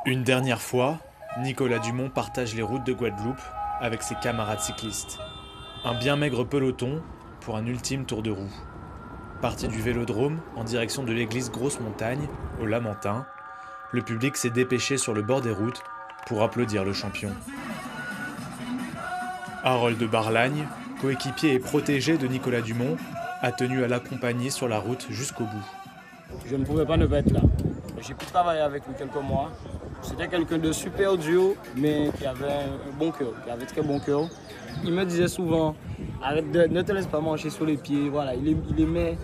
Une dernière fois, Nicolas Dumont partage les routes de Guadeloupe avec ses camarades cyclistes. Un bien maigre peloton pour un ultime tour de roue. Parti du Vélodrome en direction de l'église Grosse Montagne, au Lamentin, le public s'est dépêché sur le bord des routes pour applaudir le champion. Harold Barlagne, coéquipier et protégé de Nicolas Dumont, a tenu à l'accompagner sur la route jusqu'au bout. Je ne pouvais pas ne pas être là. J'ai pu travailler avec lui quelques mois. C'était quelqu'un de super dur, mais qui avait un bon cœur, qui avait très bon cœur. Il me disait souvent, arrête ne te laisse pas marcher sur les pieds. Voilà, il aimait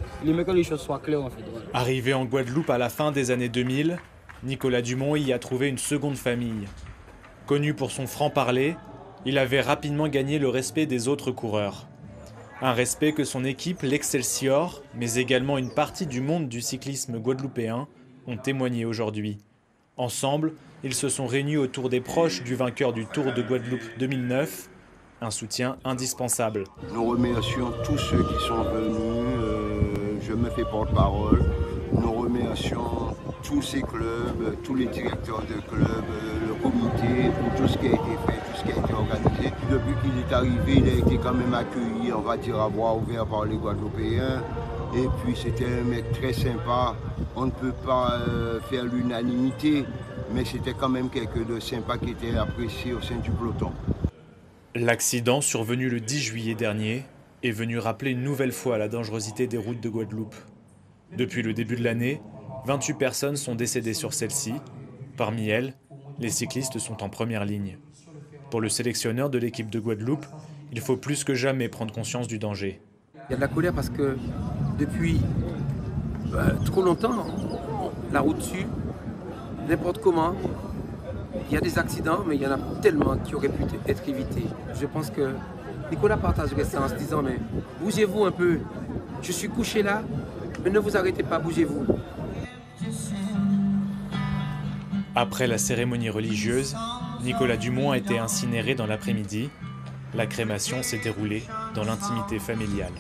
que les choses soient claires en fait. Voilà. Arrivé en Guadeloupe à la fin des années 2000, Nicolas Dumont y a trouvé une seconde famille. Connu pour son franc-parler, il avait rapidement gagné le respect des autres coureurs. Un respect que son équipe, l'Excelsior, mais également une partie du monde du cyclisme guadeloupéen, ont témoigné aujourd'hui. Ensemble, ils se sont réunis autour des proches du vainqueur du Tour de Guadeloupe 2009, un soutien indispensable. Nous remercions tous ceux qui sont venus, je me fais porte-parole. Nous remercions tous ces clubs, tous les directeurs de clubs, le comité pour tout ce qui a été fait, tout ce qui a été organisé. Depuis qu'il est arrivé, il a été quand même accueilli, on va dire à bras ouverts par les Guadeloupéens. Et puis c'était un mec très sympa. On ne peut pas faire l'unanimité, mais c'était quand même quelqu'un de sympa qui était apprécié au sein du peloton. L'accident survenu le 10 juillet dernier est venu rappeler une nouvelle fois la dangerosité des routes de Guadeloupe. Depuis le début de l'année, 28 personnes sont décédées sur celle-ci. Parmi elles, les cyclistes sont en première ligne. Pour le sélectionneur de l'équipe de Guadeloupe, il faut plus que jamais prendre conscience du danger. Il y a de la colère parce que depuis trop longtemps, la route tue, n'importe comment. Il y a des accidents, mais il y en a tellement qui auraient pu être évités. Je pense que Nicolas partagerait ça en se disant, mais bougez-vous un peu, je suis couché là, mais ne vous arrêtez pas, bougez-vous. Après la cérémonie religieuse, Nicolas Dumont a été incinéré dans l'après-midi. La crémation s'est déroulée dans l'intimité familiale.